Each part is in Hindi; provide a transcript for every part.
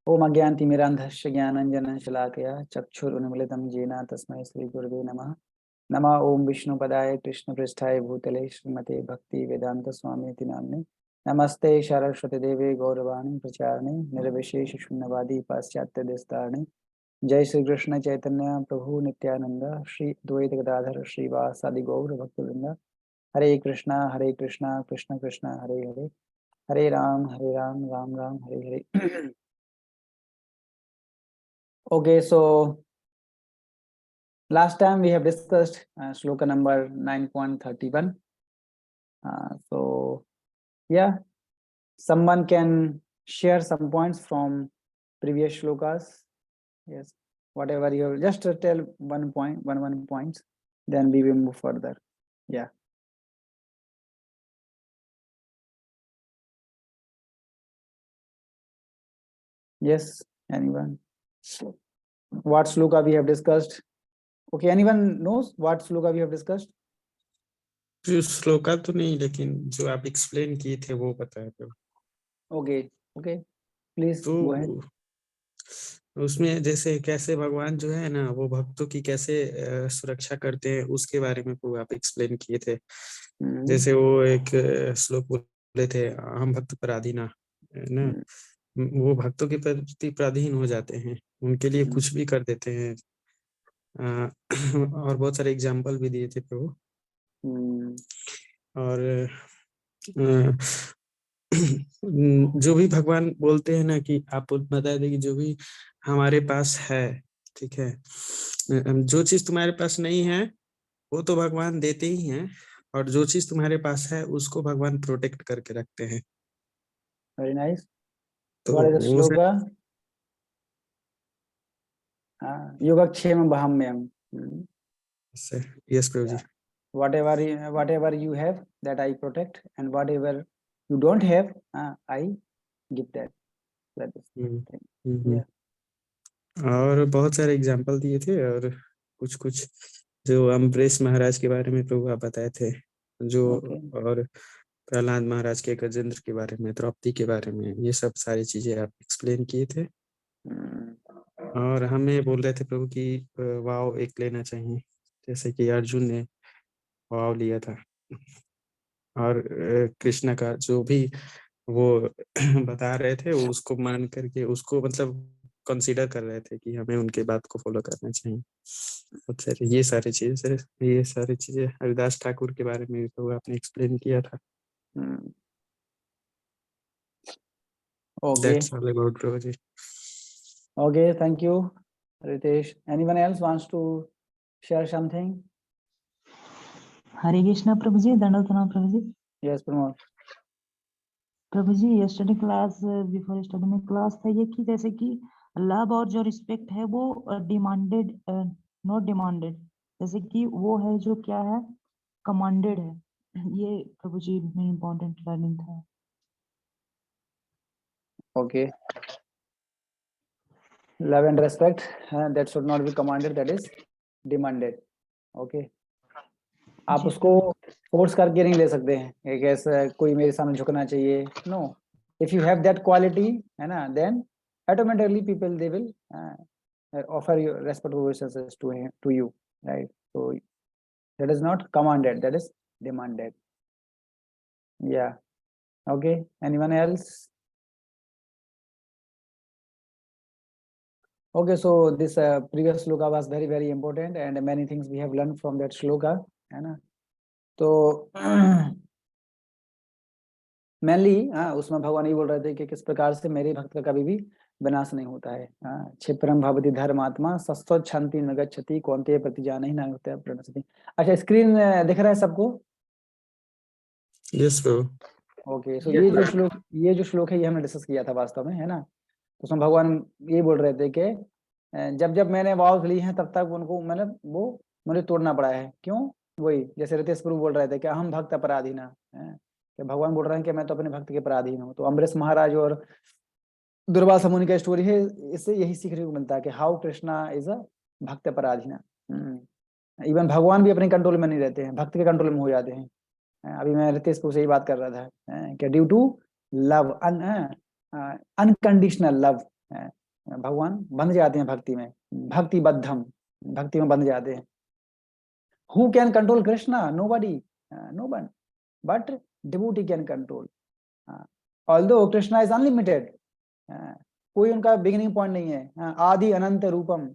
ओम अज्ञानतिमिरान्धस्य ज्ञानाञ्जनशलाकया चक्षुरुन्मीलितं येन तस्मै श्रीगुरवे नमः। नमः ओम विष्णुपदाय कृष्णपृष्ठाय भूतले श्रीमते भक्तिवेदान्तस्वामीति नाम्ने नमस्ते सरस्वती देवे गौरवाणी प्रचारिणे निर्विशेष शून्यवादी पाश्चात्य देशतारिणे। जय श्री कृष्ण चैतन्य प्रभु नित्यानंद श्री द्वैत गदाधर श्रीवासादि गौर भक्तवृंद। हरे कृष्णा कृष्ण कृष्ण हरे हरे, हरे Ram Ram Ram Hare Hare. Okay, so last time we have discussed shloka number 9.31. So yeah, someone can share some points from previous shlokas. Yes, whatever you just tell one points, then we will move further. Yeah. Yes, anyone? What shloka we have discussed? Okay, anyone knows what shloka we have discussed? जो श्लोका तो नहीं, लेकिन जो आप एक्सप्लेन किए थे वो पता है। Okay, okay, please तो go ahead. उसमें जैसे कैसे भगवान जो है ना वो भक्तों की कैसे सुरक्षा करते हैं उसके बारे में वो आप एक्सप्लेन किए थे। जैसे वो एक श्लोक बोले थे, हम भक्त पराधीना ना, वो भक्तों के प्रति पराधीन हो जाते हैं, उनके लिए कुछ भी कर देते हैं। और बहुत सारे एग्जाम्पल भी दिए थे प्रभु। और जो भी भगवान बोलते हैं ना कि आप बता दें कि जो भी हमारे पास है, ठीक है, जो चीज तुम्हारे पास नहीं है वो तो भगवान देते ही हैं, और जो चीज तुम्हारे पास है उसको भगवान प्रोटेक्ट करके रखते हैं। Very nice. तो What is the वो shloka? Yogakshem Bahamyam. यस प्रभु जी। Whatever you have, that I protect, and whatever you don't have, I give that. That is thing. Yeah. और बहुत सारे एग्जाम्पल दिए थे, और कुछ कुछ जो अम्बरीश महाराज के बारे में प्रभु आप बताए थे, जो Okay. और प्रहलाद महाराज के, गजेंद्र के बारे में, द्रौपदी के बारे में, ये सब सारी चीजें आप एक्सप्लेन किए थे। और हमें बोल रहे थे प्रभु कि वाव एक लेना चाहिए, जैसे कि अर्जुन ने वाव लिया था। और कृष्ण का जो भी वो बता रहे थे वो उसको मान करके उसको मतलब कंसीडर कर रहे थे कि हमें उनके बात को फॉलो करना चाहिए। सर ये सारी चीजें हरिदास ठाकुर के बारे में तो आपने एक्सप्लेन किया था। Okay. That's all about Prabhu ji. Okay, thank you, Ritesh. Anyone else wants to share something? हरे कृष्णा प्रभु जी, दंडवत प्रणाम प्रभु जी। Yes, Pramod. प्रभु जी, यस्टरडे क्लास, बिफोर यस्टरडे में क्लास था ये कि जैसे कि लव और जो रिस्पेक्ट है वो डिमांडेड, नॉट डिमांडेड, जैसे कि वो है जो क्या है, कमांडेड है। ये प्रभु जी में इम्पोर्टेंट लर्निंग था। Okay. Love and respect, that should not be commanded, that is demanded. Okay. आप उसको फोर्स करके नहीं ले सकते हैं एक ऐसा कोई मेरे सामने झुकना चाहिए। No, if you have that quality, है ना, then automatically people they will offer your respectful wishes to you, right? So that is not commanded, that is demanded. या okay, anyone else? Okay, so this previous shloka was very very important and many things we have learned from that shloka, है ना? तो मेनली उसमें भगवान ये बोल रहे थे कि किस प्रकार से मेरे भक्त का कभी भी विनाश नहीं होता है। क्षिप्रम भवति धर्मात्मा सस्वत शांति न गच्छति कौन्तेय प्रतिजानहि न होता प्रणश्यति। अच्छा, स्क्रीन दिख रहा है सबको? Yes bro. ओके, सो ये जो श्लोक है ये हमने डिस्कस किया था वास्तव में, है ना? उसमें भगवान ये बोल रहे थे कि जब जब मैंने वाव ली है तब तक उनको मतलब वो मुझे तोड़ना पड़ा है। क्यों? वही जैसे रितेश प्रभु बोल रहे थे कि हम भक्त अपराधीन है, कि भगवान बोल रहे हैं कि मैं तो अपने भक्त के पराधीन हूँ। तो अम्बरीश महाराज और दुर्वासा मुनि का स्टोरी है, इससे यही सीखने को मिलता है कि हाउ कृष्णा इज अ भक्त पराधीन। इवन भगवान भी अपने कंट्रोल में नहीं रहते हैं, भक्त के कंट्रोल में हो जाते हैं। अभी मैं रितेश को से ही बात कर रहा था कि due to love unconditional love, भगवान बंध जाते हैं भक्ति में, भक्ति बद्धम, भक्ति में बंध जाते हैं। Who can control Krishna? Nobody, no one, but devotee can control. Although Krishna is unlimited, कोई उनका बिगिनिंग पॉइंट नहीं है, आदि अनंत रूपम,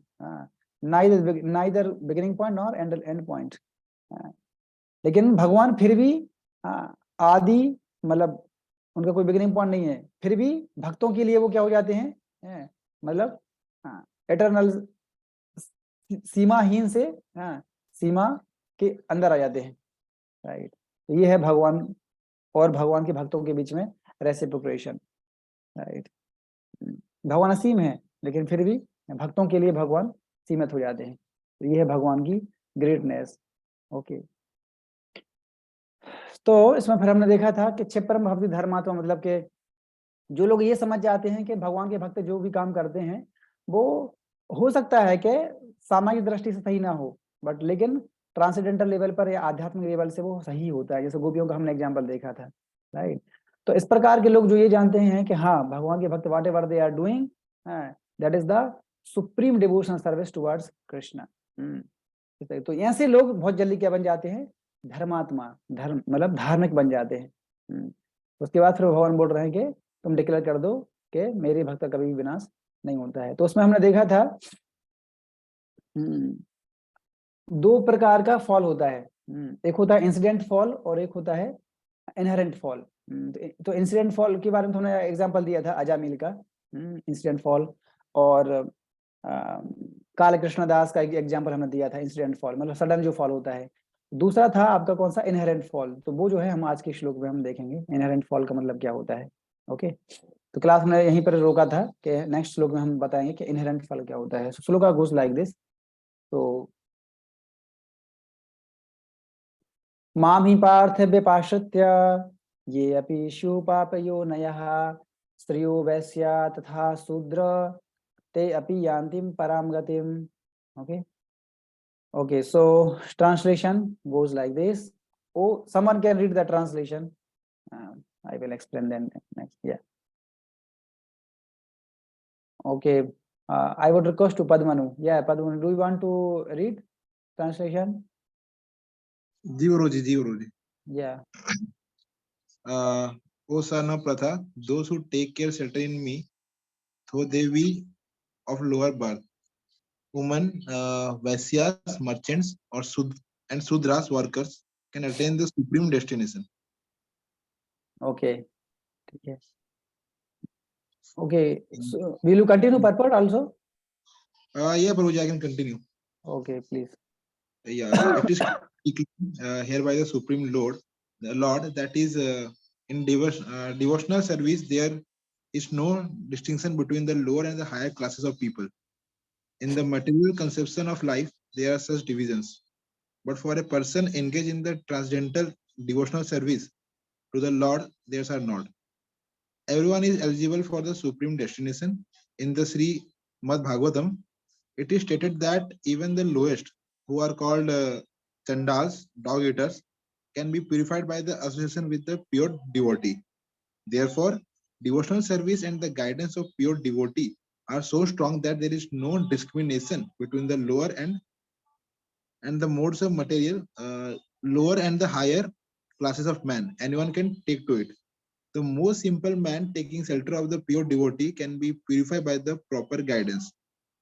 neither beginning point nor end point. लेकिन भगवान फिर भी आदि, मतलब उनका कोई बिगिनिंग पॉइंट नहीं है, फिर भी भक्तों के लिए वो क्या हो जाते हैं, मतलब एटर्नल, सीमाहीन से सीमा के अंदर आ जाते हैं, राइट। तो ये है भगवान और भगवान के भक्तों के बीच में रेसिप्रोकेशन, राइट। भगवान असीम है, लेकिन फिर भी भक्तों के लिए भगवान सीमित हो जाते हैं। तो ये है भगवान की ग्रेटनेस। ओके, तो इसमें फिर हमने देखा था कि क्षिप्रम भक्ति धर्मात्मा, मतलब कि जो लोग ये समझ जाते हैं कि भगवान के भक्त जो भी काम करते हैं वो हो सकता है कि सामाजिक दृष्टि से सही ना हो, बट लेकिन ट्रांसेंडेंटल लेवल पर या आध्यात्मिक लेवल से वो सही होता है, जैसे गोपियों का हमने एग्जांपल देखा था, राइट। तो इस प्रकार के लोग जो ये जानते हैं कि हाँ, भगवान के भक्त whatever they are doing, that is the supreme devotional service towards Krishna. तो ऐसे लोग बहुत जल्दी क्या बन जाते हैं? धर्मात्मा, धर्म मतलब धार्मिक बन जाते हैं। उसके बाद फिर भगवान बोल रहे हैं कि तुम डिक्लेयर कर दो कि मेरे भक्त का कभी भी विनाश नहीं होता है। तो उसमें हमने देखा था दो प्रकार का फॉल होता है, एक होता है इंसिडेंट फॉल और एक होता है इनहेरेंट फॉल। तो इंसिडेंट फॉल के बारे में हमने एग्जांपल दिया था अजामिल का इंसिडेंट फॉल, और काल कृष्णदास का एक एग्जांपल हमने दिया था इंसिडेंट फॉल, मतलब सडन जो फॉल होता है। दूसरा था आपका कौन सा? Inherent fall. तो वो जो है हम आज के श्लोक में हम देखेंगे इनहेरेंट फॉल का मतलब क्या होता है। ओके, तो क्लास में यहीं पर रोका था कि नेक्स्ट श्लोक में हम बताएंगे कि इनहेरेंट फॉल क्या होता है। श्लोक का गोस लाइक दिस। तो माम ही पार्थ व्यपाश्रित्य ये अपि शुपापयो नयः स्त्रियो वैश्या तथा शूद्र ते अपि यान्तिम पराम गतिम। Okay. Okay, so translation goes like this. Oh, someone can read the translation. I will explain then next. Yeah. Okay. I would request to Padmanu. Yeah, Padmanu, do you want to read translation? जी गुरुजी, जी गुरुजी। Yeah. O son of Pratha, those who take care shelter in me, though they be of lower birth, women, Vaisyas, merchants, or Sudras workers can attain the supreme destination. Okay. Okay. Okay. So will you continue purport also? Yeah, Prabhuji, I can continue. Okay, please. Yeah, it is here by the Supreme Lord, the Lord, that is in devotional service, there is no distinction between the lower and the higher classes of people. In the material conception of life, there are such divisions. But for a person engaged in the transcendental devotional service to the Lord, there are not. Everyone is eligible for the supreme destination. In the Sri Mad Bhagavatam, it is stated that even the lowest, who are called Chandals, dog eaters, can be purified by the association with the pure devotee. Therefore, devotional service and the guidance of pure devotee are so strong that there is no discrimination between the lower and the modes of material, lower and the higher classes of man. Anyone can take to it. The most simple man taking shelter of the pure devotee can be purified by the proper guidance.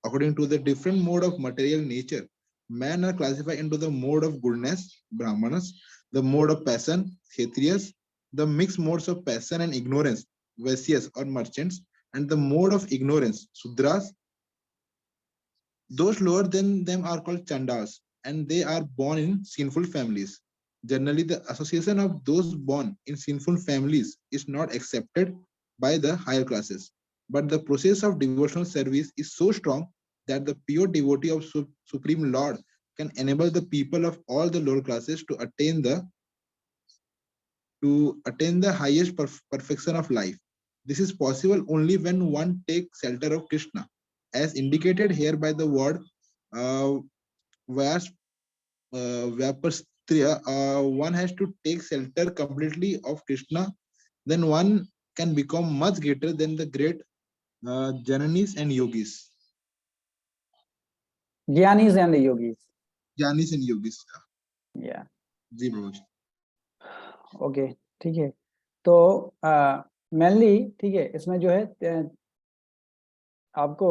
According to the different mode of material nature, men are classified into the mode of goodness, Brahmanas, the mode of passion, Kshatriyas, the mixed modes of passion and ignorance, Vaisyas or merchants, and the mode of ignorance, Sudras. Those lower than them are called Chandas, and they are born in sinful families. Generally, the association of those born in sinful families is not accepted by the higher classes. But the process of devotional service is so strong that the pure devotee of Supreme Lord can enable the people of all the lower classes to attain the highest perfection of life. This is possible only when one takes shelter of Krishna, as indicated here by the word Vyapastriya. One has to take shelter completely of Krishna, then one can become much greater than the great Jananis and Yogis. Jnanis and yogis. Jnanis and Yogis. Yeah. जी प्रभु जी. ओके, ठीक है. तो मेनली ठीक है, इसमें जो है आपको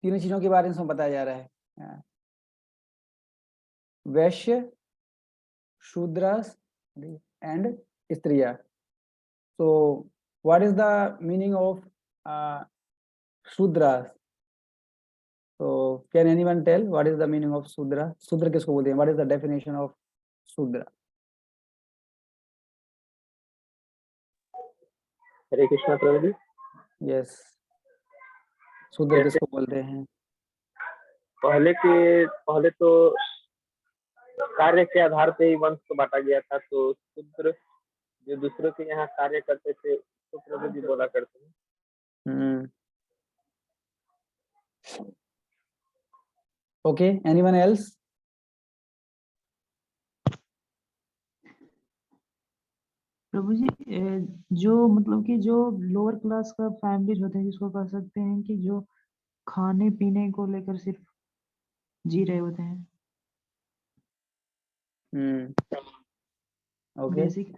तीनों चीजों के बारे में बताया जा रहा है. वैश्य, शूद्रस एंड स्त्रिया. So what is the meaning of Shudra? So can anyone tell what is the meaning of Shudra? Shudra किसको बोलते हैं? What is the definition of Shudra? Hare Krishna Prabhu ji. Yes. शूद्र किसको बोलते हैं? पहले तो कार्य के आधार पे ही वंश को बांटा गया था, तो शूद्र जो दूसरों के यहाँ कार्य करते थे तो प्रभु जी बोला करते हैं. Okay, anyone else? प्रभु जी, जो मतलब कि जो लोअर क्लास का फैमिलीज होते हैं, जिसको कह सकते हैं कि जो खाने पीने को लेकर सिर्फ जी रहे होते हैं. Okay. Basic.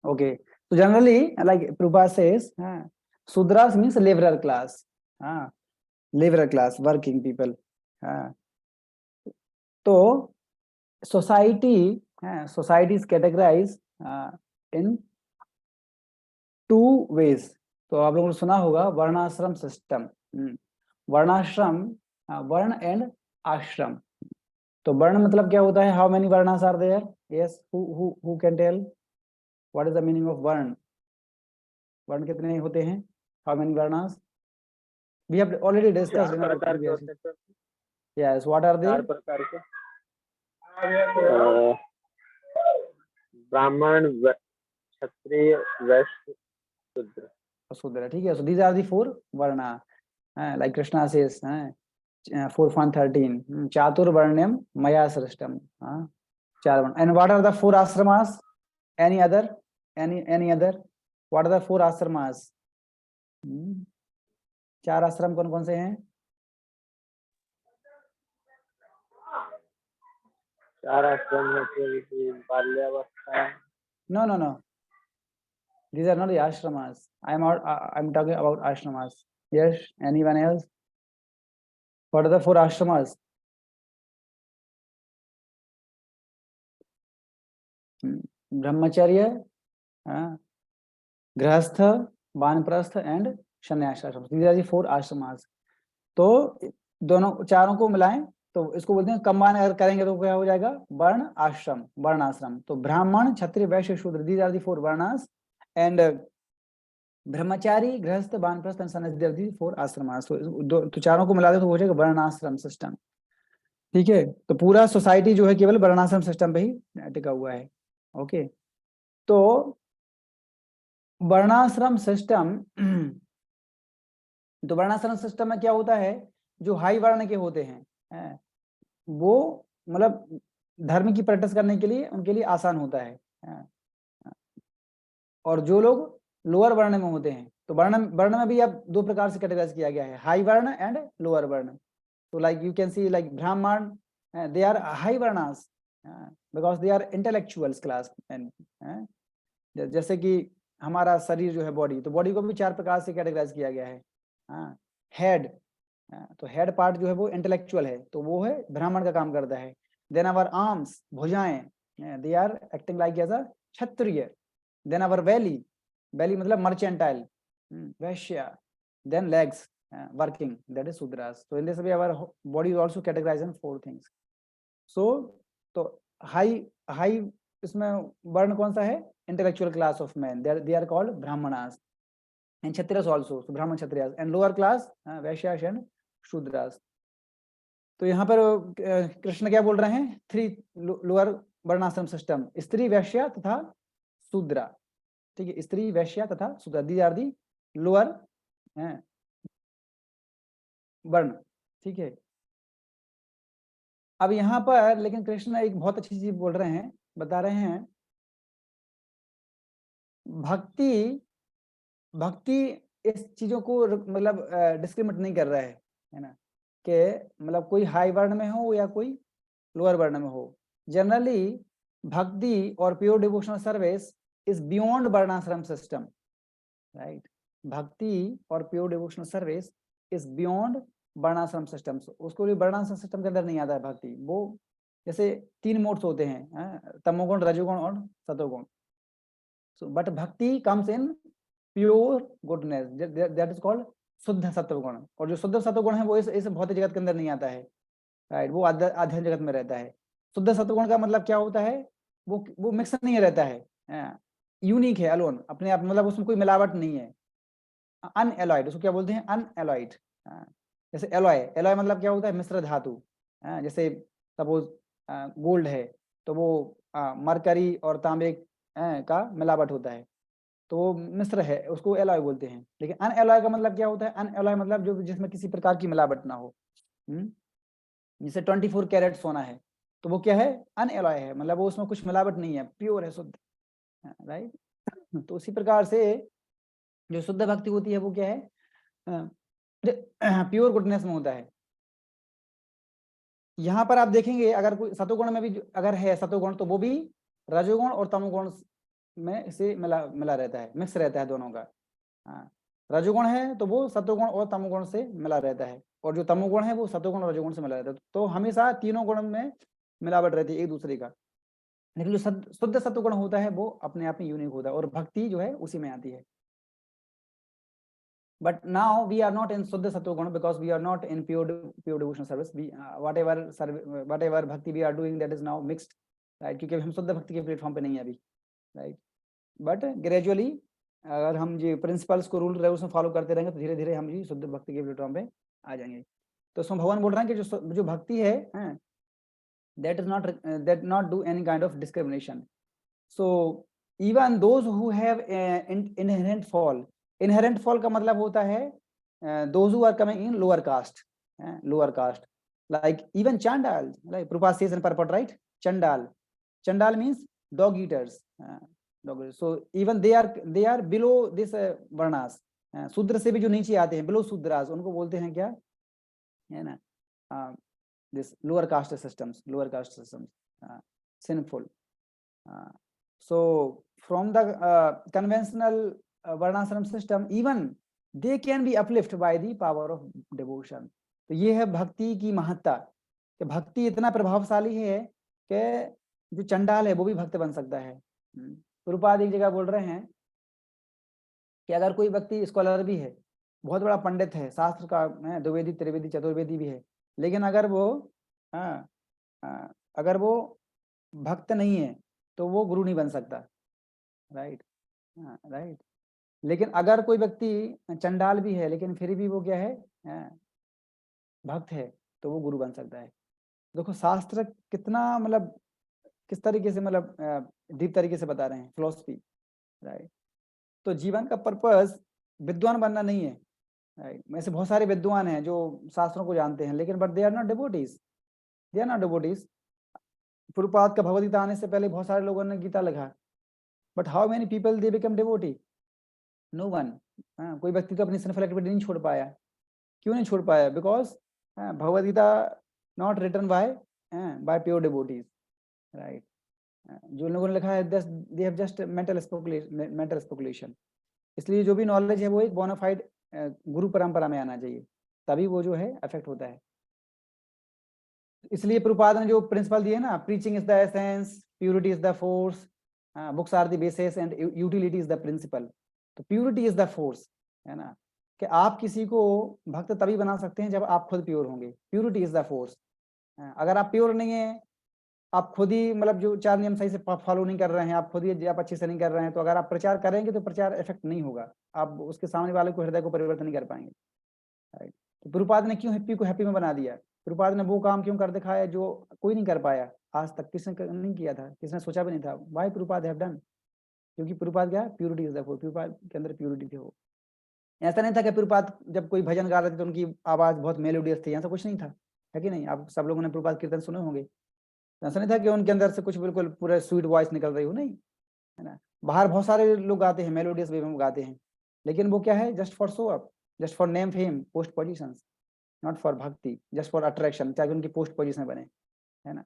Okay. So generally, like Prabhupada says, Sudras means laborer class. Laborer class, working people. So society is categorized in two ways. तो आप लोगों ने सुना होगा वर्णाश्रम सिस्टम. वर्णाश्रम, वर्ण एंड आश्रम. तो वर्ण मतलब क्या होता है? How many varnas are there? Yes, who can tell what is the meaning of varna? वर्ण कितने होते हैं? How many varnas? We have already discussed in our previous. Yes, what are they? 4 प्रकार के. ब्राह्मण, क्षत्रिय, वैश्य, शूद्र. शूद्र, ठीक है. सो दीज आर द 4 वर्णा. लाइक कृष्णा सेज 4.13 चातुर्वर्ण्यम मया सृष्टम. 4 वर्ण. And what are the 4 ashramas? Any other? Any other? What are the 4 ashramas? 4 आश्रम कौन कौन से हैं? 4 आश्रम है बाल्यावस्था. No. These are not the ashramas. I'm talking about ashramas. Yes. Anyone else? What are the 4 ashramas? ब्रह्मचर्य, गृहस्थ, वानप्रस्थ एंड संन्यास आश्रम. These are the 4 ashramas. तो दोनों चारों को मिलाएं तो इसको बोलते हैं, कंबाइन अगर करेंगे तो क्या हो जाएगा? वर्ण आश्रम, वर्णाश्रम. तो ब्राह्मण, क्षत्रिय, वैश्य, शूद्र, these are the 4 varnas. And ब्रह्मचारी, गृहस्थ, वानप्रस्थ एंड संन्यास, these are the 4 आश्रमास. तो चारों को मिला दे तो हो जाएगा वर्णाश्रम सिस्टम. ठीक है. तो पूरा सोसाइटी जो है केवल वर्णाश्रम सिस्टम पे ही टिका हुआ है. ओके. तो वर्णाश्रम सिस्टम, तो वर्णाश्रम सिस्टम में क्या होता है? जो हाई वर्ण के होते हैं वो मतलब धर्म की प्रैक्टिस करने के लिए उनके लिए आसान होता है. और जो लोग लोअर वर्ण में होते हैं, तो वर्ण में भी अब 2 प्रकार से कैटेगराइज किया गया है, हाई वर्ण एंड लोअर वर्ण. तो like you can see like Brahmin, they are high varnas because they are intellectuals class. जैसे कि हमारा शरीर जो है बॉडी, तो बॉडी को भी 4 प्रकार से कैटेगराइज किया गया है. हेड, तो हेड पार्ट जो है वो इंटेलेक्चुअल है, तो वो है ब्राह्मण का काम करता है. देन आवर आर्म्स, भुजाएं, they are acting like as a Kshatriya. Then our belly मतलब mercantile, Vaishya. Then legs, working, that is Shudras. So in this way our body is also categorized in 4 things. So तो हाई इसमें वर्ण कौन सा है? Intellectual class of man, they are called brahmanas. And kshatriyas also, so brahman, kshatriyas. And lower class vaishyas and shudras. तो यहाँ पर कृष्ण क्या बोल रहे हैं? 3 लोअर वर्णाश्रम सिस्टम, स्त्री, वैश्य तथा शूद्रा. ठीक है. स्त्री, वैश्य तथा शूद्रा, these are the लोअर वर्ण. ठीक है. अब यहाँ पर लेकिन कृष्ण एक बहुत अच्छी चीज बोल रहे हैं, बता रहे हैं, भक्ति भक्ति इस चीजों को मतलब डिस्क्रिमिनेट नहीं कर रहा है ना, कि मतलब कोई हाई वर्ण में हो या कोई लोअर वर्ण में हो। जनरली भक्ति और pure devotional service is beyond वर्णाश्रम सिस्टम, राइट। भक्ति और pure devotional service is beyond वर्णाश्रम सिस्टम। उसको भी वर्णाश्रम सिस्टम के अंदर नहीं आता है भक्ति। वो जैसे 3 मोड्स होते हैं, तमोगुण, रजोगुण और सतोगुण। सो बट भक्ति comes in pure goodness, that is called शुद्ध सत्वगुण। और जो शुद्ध सत्वगुण है वो इस भौतिक जगत के अंदर नहीं आता है, राइट। वो आध्यात्मिक जगत में रहता है। शुद्ध सत्वगुण का मतलब क्या होता है, वो मिक्स नहीं रहता है, यूनिक है, अलोन, अपने आप, मतलब उसमें कोई मिलावट नहीं है, अनएलॉयड। उसको क्या बोलते हैं, अनएलॉयड। जैसे एलॉय मतलब क्या होता है, मिश्र धातु। जैसे सपोज गोल्ड है तो वो मरकरी और तांबे का मिलावट होता है, तो वो मिश्र है, उसको एलॉय बोलते हैं। लेकिन अनएलॉय का मतलब क्या होता है, अनएलॉय मतलब जो जिसमें किसी प्रकार की मिलावट ना हो। जैसे 24 कैरेट सोना है तो वो क्या है, अनएलॉय है, मतलब वो उसमें कुछ मिलावट नहीं है, प्योर है, शुद्ध, राइट। तो उसी प्रकार से जो शुद्ध भक्ति होती है वो क्या है, प्योर गुडनेस में होता है। यहाँ पर आप देखेंगे अगर कोई सतोगुण में भी अगर है सतोगुण, तो वो भी रजोगुण और तमोगुण में से मिला रहता है, मिक्स रहता है दोनों का। रजोगुण है तो वो सतोगुण और तमोगुण से मिला रहता है, और जो तमोगुण है वो सतोगुण और रजोगुण से मिला रहता है। तो हमेशा तीनों गुण में मिलावट रहती है एक दूसरे का। लेकिन जो शुद्ध सत्वगुण होता है वो अपने आप में यूनिक होता है, और भक्ति जो है उसी में आती है। But now we are not in Suddha Sattva Guna because we are not in pure devotional service. We whatever bhakti we are doing, that is now mixed, right? क्योंकि हम शुद्ध भक्ति के प्लेटफॉर्म पे नहीं है अभी, right? But gradually अगर हम जी प्रिंसिपल्स को, रूल रेगुलेशन फॉलो करते रहेंगे तो धीरे धीरे हम जी शुद्ध भक्ति के प्लेटफॉर्म पे आ जाएंगे। तो उसमें भगवान बोल रहे हैं कि जो भक्ति है, that not do any kind of discrimination. So even those who have inherent fall का मतलब होता है those who are coming in lower caste, like even Chandal, like Prabhupada says in purport, right? Chandal means dog eaters, so even they are below this varnas, शूद्र से भी जो नीचे आते हैं, below शूद्रास, उनको बोलते हैं क्या, है ना, this lower caste systems, sinful. So from the conventional varnashram system, even they can be uplifted by the power of devotion. तो ये है भक्ति की महत्ता, कि भक्ति इतना प्रभावशाली है कि जो चंडाल है वो भी भक्त बन सकता है। प्रभुपाद एक जगह बोल रहे हैं कि अगर कोई व्यक्ति स्कॉलर भी है, बहुत बड़ा पंडित है, शास्त्र का द्विवेदी, त्रिवेदी, चतुर्वेदी भी है, लेकिन अगर वो भक्त नहीं है तो वो गुरु नहीं बन सकता, राइट। लेकिन अगर कोई व्यक्ति चंडाल भी है लेकिन फिर भी वो क्या है, भक्त है, तो वो गुरु बन सकता है। देखो शास्त्र कितना मतलब किस तरीके से मतलब डीप तरीके से बता रहे हैं, फिलोसफी, राइट। तो जीवन का पर्पस विद्वान बनना नहीं है, राइट। ऐसे बहुत सारे विद्वान हैं जो शास्त्रों को जानते हैं, लेकिन but they are not devotees. Prabhupada का भगवद गीता आने से पहले बहुत सारे लोगों ने गीता लिखा, but how many people they become devotee? No one. कोई व्यक्ति तो अपनी सिंफुल एक्टिविटी नहीं छोड़ पाया। क्यों नहीं छोड़ पाया? Because Bhagavad Gita not written by pure devotees, right. जो लोगों ने लिखा है they have just mental speculation. इसलिए जो भी नॉलेज है वो एक बोनाफाइड गुरु परंपरा में आना चाहिए, तभी वो जो है अफेक्ट होता है। इसलिए प्रभुपाद ने जो प्रिंसिपल दिए ना, preaching is the essence, purity is the force, books are the basis and utility is the principle. तो प्यूरिटी इज द फोर्स, है ना, कि आप किसी को भक्त तभी बना सकते हैं जब आप खुद प्योर होंगे। Purity is the force. अगर आप प्योर नहीं है, आप खुद ही मतलब जो 4 नियम सही से फॉलो नहीं कर रहे हैं, आप खुद ही आप अच्छे से नहीं कर रहे हैं, तो अगर आप प्रचार करेंगे तो प्रचार इफेक्ट नहीं होगा, आप उसके सामने वाले को हृदय को परिवर्तन नहीं कर पाएंगे, राइट। तो प्रभुपाद ने क्यों हैप्पी को हैप्पी में बना दिया? प्रभुपाद ने वो काम क्यों कर दिखाया जो कोई नहीं कर पाया आज तक, किसने नहीं किया था, किसने सोचा भी नहीं था। Why Prabhupada have done? क्योंकि प्रभुपाद क्या है, purity is the force. Prabhupada के अंदर प्यूरिटी थी। वो ऐसा नहीं था कि प्रभुपाद जब कोई भजन गा रहे थे तो उनकी आवाज बहुत मेलोडियस थी, ऐसा कुछ नहीं था। है कि नहीं? आप सब लोगों ने प्रभुपाद कीर्तन सुने होंगे। ऐसा नहीं था कि उनके अंदर से कुछ बिल्कुल पूरा स्वीट वॉइस निकल रही हो, नहीं, है ना। बाहर बहुत सारे लोग गाते हैं, मेलोडियस वे में गाते हैं, लेकिन वो क्या है? Just for show up, just for name fame, post positions, not for भक्ति, जस्ट फॉर अट्रैक्शन, ताकि उनकी पोस्ट पोजीशन बने, है ना।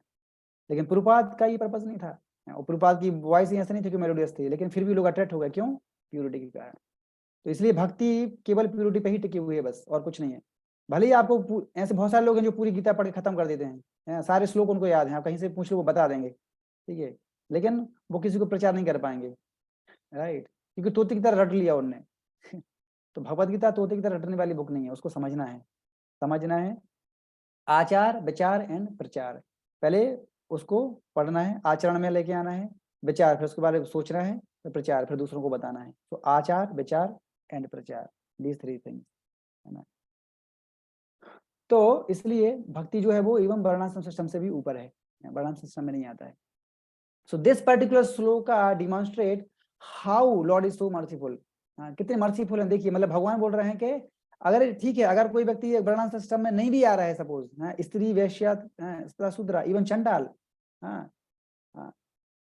लेकिन प्रभुपाद का ये पर्पस नहीं था। और प्रभुपाद की वॉइस ही ऐसा नहीं थी कि मेलोडियस थी, लेकिन फिर भी लोग अट्रैक्ट हो गए। क्यों? प्यूरिटी के कारण। तो इसलिए भक्ति केवल प्यूरिटी पे ही टिकी हुई है, बस, और कुछ नहीं है। भले ही आपको ऐसे बहुत सारे लोग हैं जो पूरी गीता पढ़ के खत्म कर देते हैं, सारे श्लोक उनको याद हैं, आप कहीं से पूछ लो वो बता देंगे, ठीक है, लेकिन वो किसी को प्रचार नहीं कर पाएंगे, राइट, क्योंकि तोते की तरह रट लिया उनने। तो भगवत गीता तोते की तरह रटने वाली बुक नहीं है, उसको समझना है आचार विचार एंड प्रचार। पहले उसको पढ़ना है, आचरण में लेके आना है, विचार, फिर उसके बारे में सोचना है, फिर प्रचार, फिर दूसरों को बताना है। तो आचार विचार एंड प्रचार, दीज 3 थिंग्स, है ना। तो इसलिए भक्ति जो है वो एवं वर्णाश्रम सिस्टम से भी ऊपर है, वर्णाश्रम सिस्टम में नहीं आता है। So this particular shloka demonstrate how Lord is so merciful. कितने मर्सीफुल हैं देखिए। मतलब भगवान बोल रहे हैं कि अगर ठीक है, अगर कोई व्यक्ति वर्णाश्रम सिस्टम में नहीं भी आ रहा है, सपोज स्त्री, वैश्य, शूद्र, इवन चंडाल,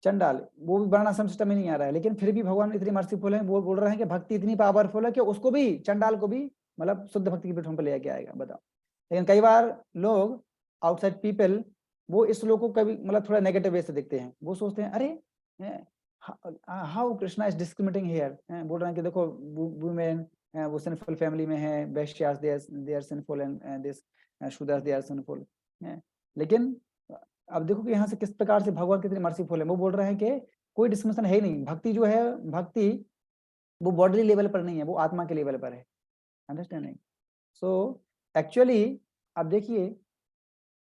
चंडाल वो भी वर्णाश्रम सिस्टम में नहीं आ रहा है, लेकिन फिर भी भगवान इतनी मर्सीफुल है, वो बोल रहे हैं कि भक्ति इतनी पावरफुल है कि उसको भी, चंडाल को भी, मतलब शुद्ध भक्ति की प्लेटफॉर्म पे लेके आएगा। बताओ। लेकिन कई बार लोग, आउटसाइड पीपल, वो इस लोग को कभी मतलब थोड़ा नेगेटिव वे से देखते हैं। वो सोचते हैं अरे how Krishna is discriminating here, बोल रहे हैं कि देखो वुमेन वो सिंफुल फैमिली में है, Vaishyas they are sinful and this Shudras they are sinful. लेकिन अब देखो कि यहाँ से किस प्रकार से भगवान कितने मर्सीफुल है। वो बोल रहे हैं कि कोई डिस्क्रिमिनेशन है नहीं। भक्ति जो है, भक्ति वो बॉडी लेवल पर नहीं है, वो आत्मा के लेवल पर है। अंडरस्टैंडिंग? सो एक्चुअली अब देखिए,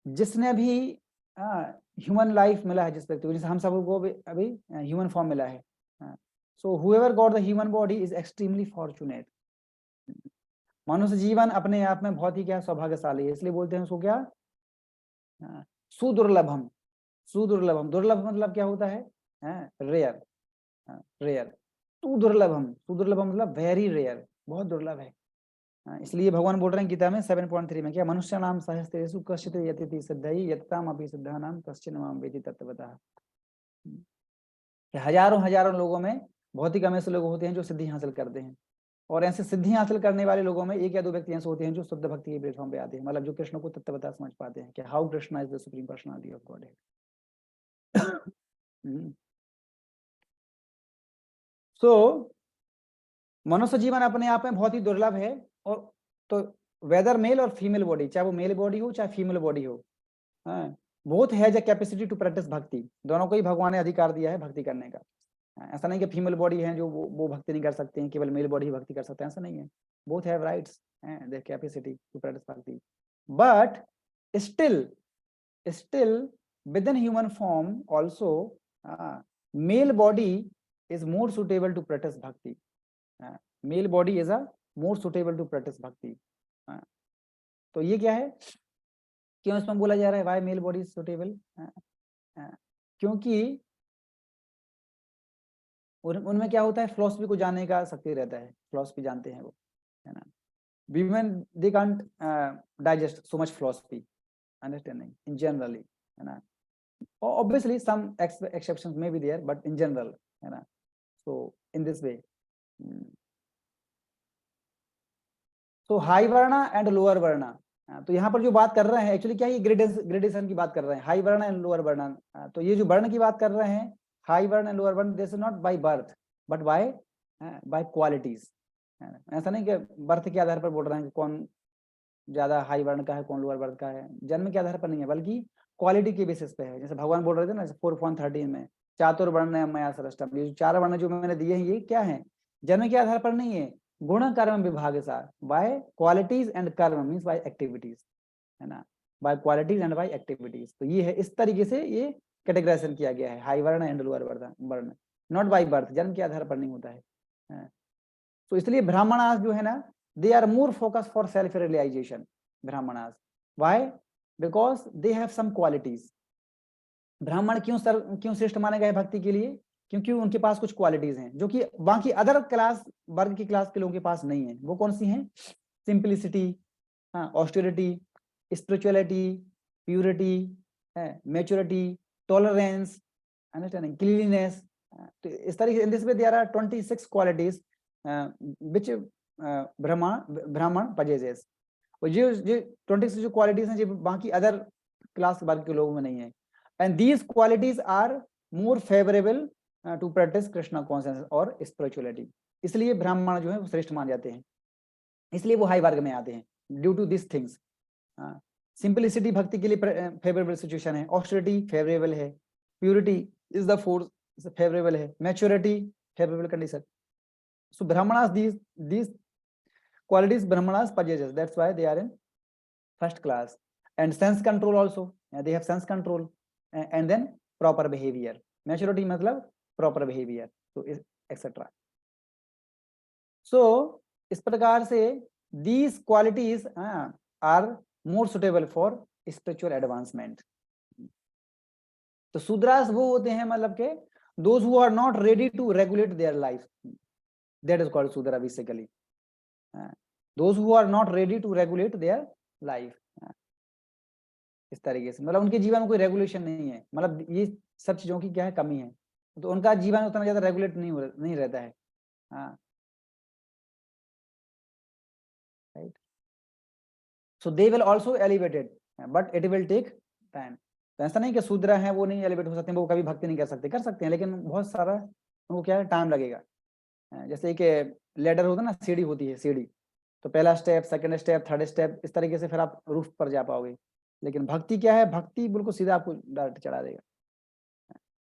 जिसने भी ह्यूमन लाइफ मिला है, जिस व्यक्ति को, जैसे हम सबको अभी ह्यूमन फॉर्म मिला है, so whoever got the human body is extremely fortunate. मनुष्य जीवन अपने आप में बहुत ही क्या सौभाग्यशाली है, इसलिए बोलते हैं उसको क्या, सुदुर्लभम। सुदुर्लभम, दुर्लभ मतलब क्या होता है? Rare, rare. सुदुर्लभम, सुदुर्लभम मतलब वेरी रेयर, बहुत दुर्लभ है। इसलिए भगवान बोल रहे हैं गीता में 7.3 में, क्या मनुष्य नाम सहस्त्रेषु कश्चित् यतिति सिद्धि यत्ताम अपि सिद्धानाम कश्चिन् मां वेति तत्त्वतः। हजारों लोगों में बहुत ही कम ऐसे लोग होते हैं जो सिद्धि हासिल करते हैं, और ऐसे सिद्धि हासिल करने वाले लोगों में 1 या 2 व्यक्ति ऐसे होते हैं जो शुद्ध भक्ति के प्लेटफॉर्म पे आते हैं, मतलब जो कृष्ण को तत्वतः समझ पाते हैं कि how Krishna is the supreme personality of God. So मनुष्य जीवन अपने आप में बहुत ही दुर्लभ है। और तो वेदर मेल और फीमेल बॉडी, चाहे वो मेल बॉडी हो चाहे फीमेल बॉडी हो, both has a capacity to practice bhakti. दोनों को ही भगवान ने अधिकार दिया है भक्ति करने का। ऐसा नहीं कि फीमेल बॉडी है जो वो भक्ति नहीं कर सकते हैं, केवल मेल बॉडी ही भक्ति कर सकते हैं, ऐसा नहीं है। Both have rights and their capacity to practice bhakti, but still within human form also male body is more suitable to practice bhakti. Male body is a more suitable to practice bhakti. तो ये क्या है, क्यों इसमें बोला जा रहा है why male body is suitable? क्योंकि उनमें क्या होता है, फिलोसफी को जानने का शक्ति रहता है, फिलोसफी जानते हैं वो, है ना। Women they can't digest so much philosophy, understanding in generally, है ना. Obviously some exceptions may be there, but in general, है ना. So in this way, so high varna and lower varna, तो यहाँ पर जो बात कर रहे हैं एक्चुअली क्या है, ये ग्रेडेशन की बात कर रहे हैं, हाई वर्ण एंड लोअर वर्ण। तो ये जो वर्ण की बात कर रहे हैं, हाई वर्ण एंड लोअर वर्ण, this is not by birth but by qualities. ऐसा नहीं कि बर्थ के आधार पर बोल रहे हैं कि कौन ज्यादा हाई वर्ण का है कौन लोअर वर्ण का है, जन्म के आधार पर नहीं है, बल्कि क्वालिटी के बेसिस पे है। जैसे भगवान बोल रहे थे ना 4.13 में, चातुर्वर्ण मया सृष्टम, ये 4 वर्ण जो मैंने दिए हैं ये क्या है, जन्म के आधार पर नहीं है, गुण कर्म विभाग सार, by qualities and karma means by activities, है ना, by qualities and by activities. तो ये है, इस तरीके से ये कैटेगराइजेशन किया गया है, हाई वर्ण एंड लोअर वर्ण, नॉट बाय बर्थ, जन्म के आधार पर नहीं होता है। तो इसलिए ब्राह्मणास जो है ना, they are more focused for self realization, brahmanas. Why? Because they have some qualities. ब्राह्मण क्यों श्रेष्ठ माने गए भक्ति के लिए, क्योंकि उनके पास कुछ क्वालिटीज हैं जो कि बाकी अदर क्लास वर्ग की क्लास के लोगों के पास नहीं है। वो कौन सी हैं? Simplicity, austerity, spirituality, purity, maturity, tolerance, understanding, cleanliness. तो इस तरीके से in this way there are 26 qualities which ब्राह्मण possesses. और ये 26 जो क्वालिटीज हैं, जो बाकी अदर क्लास बाकी के लोगों में नहीं है. And these qualities are more favourable to practice Krishna consciousness और स्पिरिचुअलिटी. इसलिए ब्राह्मण जो है वो श्रेष्ठ मान जाते हैं, इसलिए वो हाई वर्ग में आते हैं due to this things. Simplicity bhakti के लिए फेवरेबल सिचुएशन है, ऑस्टेरिटी फेवरेबल है, purity is the force favourable है, maturity favourable condition. So Brahmanas these qualities brahmanas possesses, that's why they are in first class. And sense control also, they have sense control, and then proper behavior. Maturity मतलब proper behavior, so etc. So इस प्रकार से these qualities are more suitable for spiritual advancement. तो शूद्रास वो होते हैं मतलब के those who are not ready to regulate their life, that is called shudra basically. Those who are not ready to regulate their life. इस तरीके से मतलब उनके जीवन में कोई रेगुलेशन नहीं है, मतलब ये सब चीजों की क्या है कमी है, तो उनका जीवन उतना ज्यादा रेगुलेट नहीं रहता है. Right. So they will also elevated but it will take time. तो ऐसा नहीं कि शूद्र हैं वो नहीं एलिवेट हो सकते, वो कभी भक्ति नहीं कर सकते हैं, लेकिन बहुत सारा उनको क्या है टाइम लगेगा. जैसे एक लेडर होता है ना, सीढ़ी होती है, सीढ़ी तो पहला step, second step, third step, इस तरीके से फिर आप रूफ पर जा पाओगे. लेकिन भक्ति क्या है, भक्ति बिल्कुल सीधा आपको डायरेक्ट चढ़ा देगा.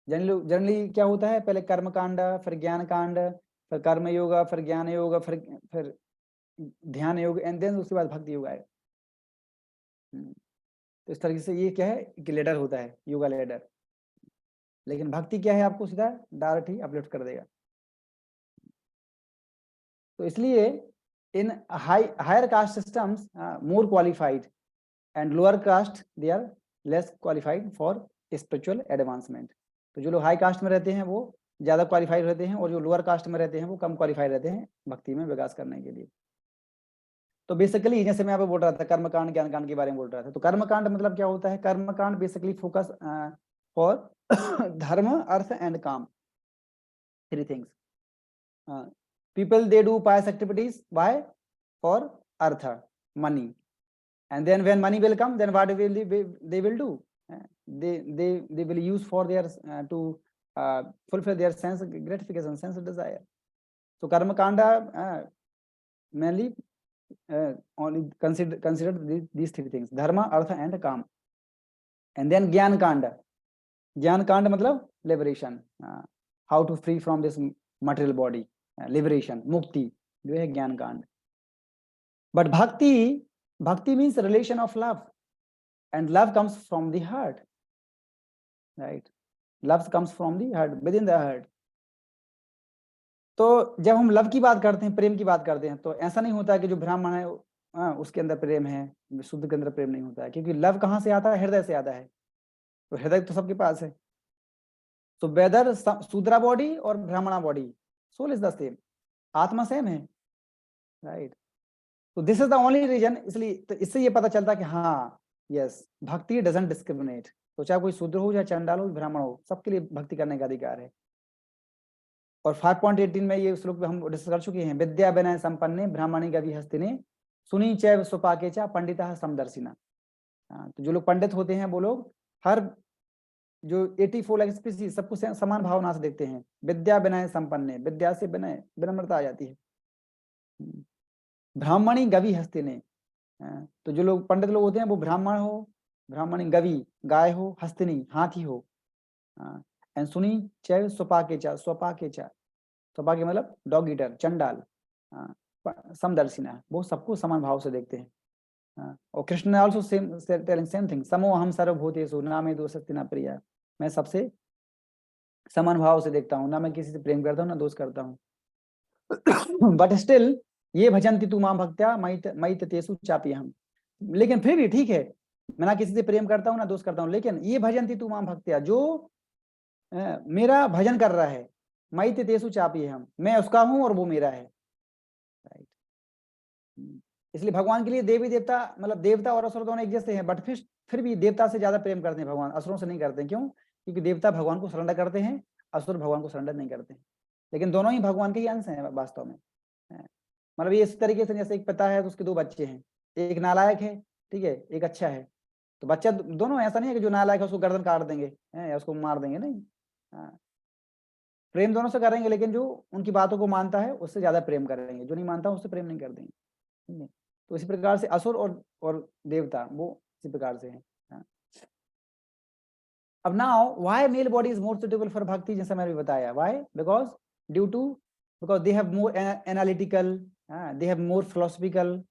जनरली क्या होता है, पहले कर्म कांड, फिर ज्ञान कांड, फिर कर्म योग, फिर ज्ञान योग, फिर ध्यान योग, एंड देन उसके बाद भक्ति योग आएगा. तो इस तरीके से ये क्या है कि लेडर होता है, योगा लेडर. लेकिन भक्ति क्या है, आपको सीधा डायरेक्ट ही अपलिफ्ट कर देगा. तो इसलिए in higher caste systems more qualified and lower caste they are less qualified for spiritual advancement. तो जो लोग हाई कास्ट में रहते हैं वो ज्यादा क्वालिफाइड रहते हैं, और जो लोअर कास्ट में रहते हैं वो कम क्वालिफाइड रहते हैं भक्ति में विकास करने के लिए. तो बेसिकली जैसे मैं यहाँ पे बोल रहा था कर्म कांड ज्ञान कांड के बारे में बोल रहा था, तो कर्म कांड मतलब क्या होता है, कर्म कांड बेसिकली फोकस फॉर धर्म, अर्थ एंड काम, 3 things. People they do pious activities, why? For artha, money, and then when money will come, then what will they will do? They will use for their to fulfill their sense gratification, sense desire. So karma kanda mainly only consider these 3 things: dharma, artha and काम. And then ज्ञान कांड मतलब liberation, how to free from this material body, liberation, मुक्ति जो है ज्ञान कांड. बट भक्ति means relation of love, and love comes from the heart. Right, love comes from the heart, with in the heart. तो जब हम लव की बात करते हैं, प्रेम की बात करते हैं, तो ऐसा नहीं होता है कि जो ब्राह्मण है उसके अंदर प्रेम है, शुद्ध के अंदर प्रेम नहीं होता है, क्योंकि लव कहाँ से आता है, हृदय से आता है. तो हृदय तो सबके पास है. तो वेदर शूद्रा बॉडी और brahmana body, soul is the same, आत्मा सेम है. राइट. तो this is the only reason. इसलिए तो इससे ये पता चलता है कि हाँ यस, भक्ति डजंट डिस्क्रिमिनेट. तो चाहे कोई शूद्र हो, चाहे चंडाल हो, ब्राह्मण हो, सबके लिए भक्ति करने का अधिकार है. और 5.18 में ये श्लोक हम डिस्कस कर चुके हैं. विद्या विनय संपन्ने ब्राह्मणी गवि हस्तिने सुनी चैव सुपाके चा पंडिता समदर्शिना. तो जो लोग पंडित होते हैं वो लोग हर जो 84 लाख स्पीसीज सबको समान भावना से देखते हैं. विद्या विनय संपन्न, विद्या से विनय विनम्रता आ जाती है. ब्राह्मणी गवि हस्तिने, तो जो लोग पंडित लोग होते हैं वो ब्राह्मण हो, ब्राह्मणी गवि गाय हो, हस्तिनी हाथी हो, एंड सुनी चय स्वपाके चा, स्वपाके चा, स्वपाके मतलब डॉग ईटर, चंडाल, समदर्शिना, वो सबको समान भाव से देखते हैं. और कृष्ण ने आल्सो टेलिंग सेम थिंग, समो हम सर्वभूतेषु न मे दोषस्ति न प्रिया. मैं सबसे समान भाव से देखता हूँ, ना मैं किसी से प्रेम करता हूँ ना दोष करता हूँ. बट स्टिल ये भजन्ति तु मां भक्त्या मयि तेषु चापि हम. लेकिन फिर भी ठीक है, मैं ना किसी से प्रेम करता हूँ ना दोष करता हूँ, लेकिन ये भजन्ति तु मां भक्त्या, जो मेरा भजन कर रहा है, मयि तेषु चापि हम, मैं उसका हूँ और वो मेरा है. राइट. इसलिए भगवान के लिए देवी देवता मतलब देवता और असुर दोनों एक जैसे हैं, बट फिर भी देवता से ज्यादा प्रेम करते हैं भगवान, असुरों से नहीं करते हैं। क्यों? क्योंकि देवता भगवान को सरेंडर करते हैं, असुर भगवान को सरेंडर नहीं करते हैं, लेकिन दोनों ही भगवान के ही अंश हैं वास्तव में। मतलब ये इस तरीके से, जैसे एक पिता है तो उसके दो बच्चे हैं, एक नालायक है, ठीक है, एक अच्छा है, तो बच्चा दोनों, ऐसा नहीं है कि जो नालायक है उसको गर्दन काट देंगे या उसको मार देंगे, नहीं। प्रेम दोनों से करेंगे, लेकिन जो उनकी बातों को मानता है उससे ज्यादा प्रेम करेंगे, जो नहीं मानता उससे प्रेम नहीं कर देंगे। तो इसी प्रकार से असुर और देवता वो इसी प्रकार से हैं। अब now why male body is more suitable for bhakti, जैसे मैंने बताया, why? Because because they have more analytical, they have more philosophical,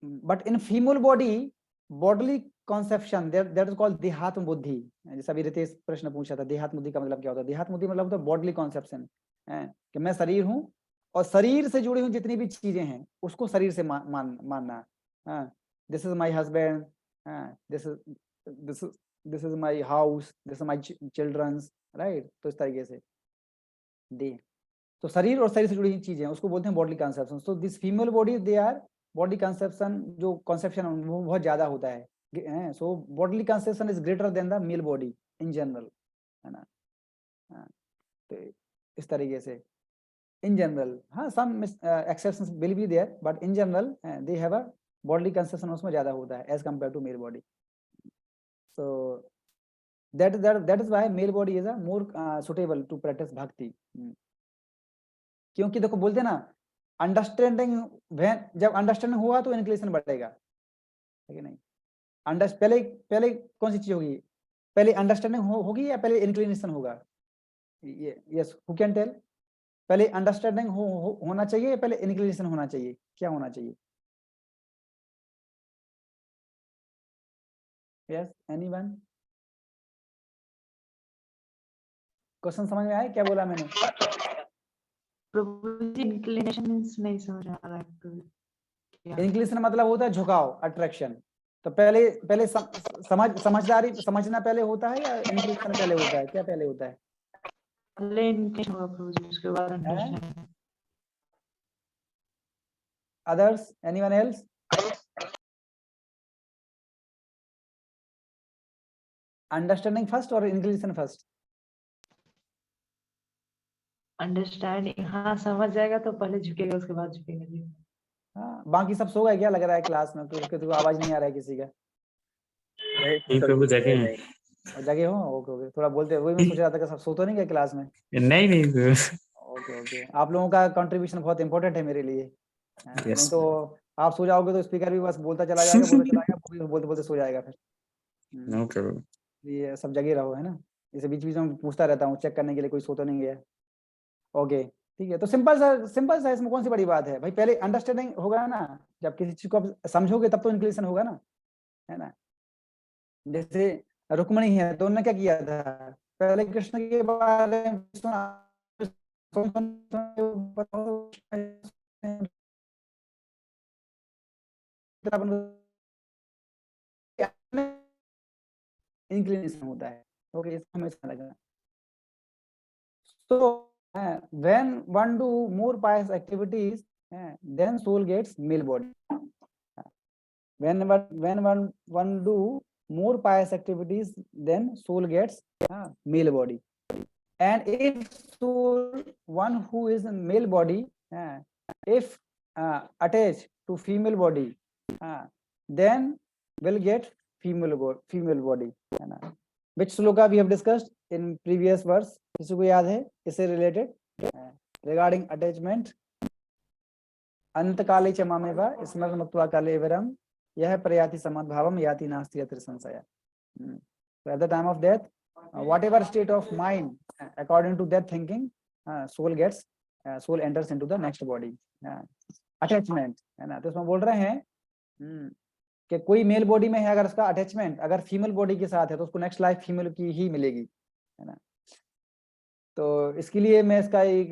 but in female body bodily conception that is called देहात्म बुद्धि। जैसा अभी रितेश प्रश्न पूछा था, देहात्म बुद्धि का मतलब क्या होता है? देहात्म बुद्धि मतलब होता है बॉडली कॉन्सेप्शन, कि मैं शरीर हूँ और शरीर से जुड़ी हुई जितनी भी चीजें हैं उसको शरीर से मानना। This is my husband, this is my house, this is my childrens, right? तो इस तरीके से तो शरीर और शरीर से जुड़ी हुई चीजें उसको बोलते हैं bodily conception. So this female body they are body conception, जो कॉन्सेप्शन वो बहुत ज्यादा होता है। So bodily conception is greater than the male body in general, है ना। तो इस तरीके से इन जनरल, हाँ, some exceptions will be there, but in general they have a bodily conception उसमें ज्यादा होता है as compare to male body. So that is why male body is a more suitable to practice bhakti. क्योंकि देखो बोलते हैं ना, अंडरस्टैंडिंग, जब अंडरस्टैंडिंग हुआ तो इंक्लिनेशन बढ़ेगा, है कि नहीं? पहले कौन सी चीज होगी? पहले अंडरस्टैंडिंग होगी या पहले इंक्लिनेशन होगा? Yes, who can tell? पहले अंडरस्टैंडिंग होना चाहिए या पहले इंक्लिनेशन होना चाहिए? क्या होना चाहिए? Yes, anyone? क्वेश्चन समझ में आया क्या बोला मैंने? प्रभु जी इंक्लिनेशन मींस नहीं समझ आ रहा है प्रभु। इंक्लिनेशन मतलब होता है झुकाव, अट्रैक्शन। तो पहले समझदारी समझना पहले होता है या इंक्लिनेशन पहले होता है? क्या पहले होता है? पहले इंक्लिनेशन होगा प्रभु जी, उसके बाद understanding. Others, anyone else? Understanding first और इंक्लिनेशन फर्स्ट? अंडरस्टैंडिंग, हाँ समझ जाएगा तो पहले झुकेगा उसके बाद झुकेगा जी। हाँ, बाकी सब सो गए क्या लग रहा है क्लास में? तो आवाज नहीं आ रहा है किसी का। नहीं प्रभु जगह हैं। और जगह हो? ओके ओके, थोड़ा बोलते, वही मैं सोच रहा था कि सब सो तो नहीं गए क्लास में। नहीं नहीं ओके ओके, आप लोगों का कंट्रीब्यूशन बहुत इंपॉर्टेंट है मेरे लिए। नहीं यस तो आप सो जाओगे तो स्पीकर भी बस बोलता चला जाएगा, बोलते बोलते सो जाएगा फिर। नो प्रभु। ये सब जगह रहो, है ना। इसे बीच बीच में पूछता रहता हूँ चेक करने के लिए कोई सो तो नहीं गया। ओके ठीक है, तो सिंपल सा इसमें कौन सी बड़ी बात है भाई? पहले अंडरस्टैंडिंग होगा ना, जब किसी चीज को आप समझोगे तब तो इंक्लिनेशन होगा ना, है ना। जैसे रुक्मणी है तो उन्होंने क्या किया था? पहले कृष्ण के बारे में सुना, इंक्लिनेशन होता है। ओके, इसको हमेशा लगना। So when one do more pious activities, then soul gets male body. When one do more pious activities, then soul gets male body. And if soul, one who is a male body, if attached to female body, then will get female body. Which sloka we have discussed in previous verse? किसी को याद है इससे रिलेटेड? रिगार्डिंग अटैचमेंट, अंत काले च मामेव स्मरण मुक्त्वा काले वरम यह प्रयाति समद्भावम याति नास्ति यत्र संशय। So at the time of death, whatever state of mind, according to that thinking, soul enters into the next body. Attachment, है ना। तो इसमें बोल रहे हैं कि कोई मेल बॉडी में है, अगर उसका अटैचमेंट अगर फीमेल बॉडी के साथ है तो उसको नेक्स्ट लाइफ फीमेल की ही मिलेगी, है ना। तो इसके लिए मैं इसका एक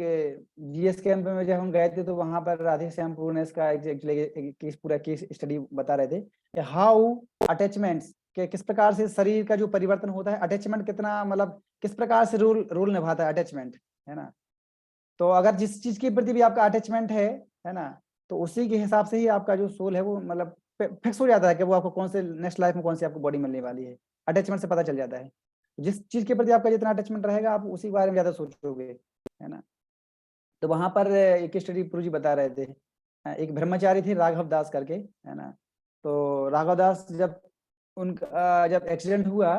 जीएस कैंप में जब हम गए थे तो वहां पर राधे श्यामपुर ने इसका एक्चुअली पूरा केस स्टडी बता रहे थे कि हाउ अटैचमेंट्स के किस प्रकार से शरीर का जो परिवर्तन होता है, अटैचमेंट कितना मतलब किस प्रकार से रोल निभाता है अटैचमेंट, है ना। तो अगर जिस चीज के प्रति भी आपका अटैचमेंट है ना, तो उसी के हिसाब से ही आपका जो सोल है वो मतलब फिक्स हो जाता है कि वो आपको कौन से नेक्स्ट लाइफ में कौन सी आपको बॉडी मिलने वाली है। अटैचमेंट से पता चल जाता है। जिस चीज के प्रति आपका जितना अटैचमेंट रहेगा आप उसी के बारे में ज्यादा सोचोगे, है ना। तो वहां पर एक स्टडी गुरु जी बता रहे थे, एक ब्रह्मचारी थे राघव दास करके, है ना। तो राघव दास जब उनका जब एक्सीडेंट हुआ,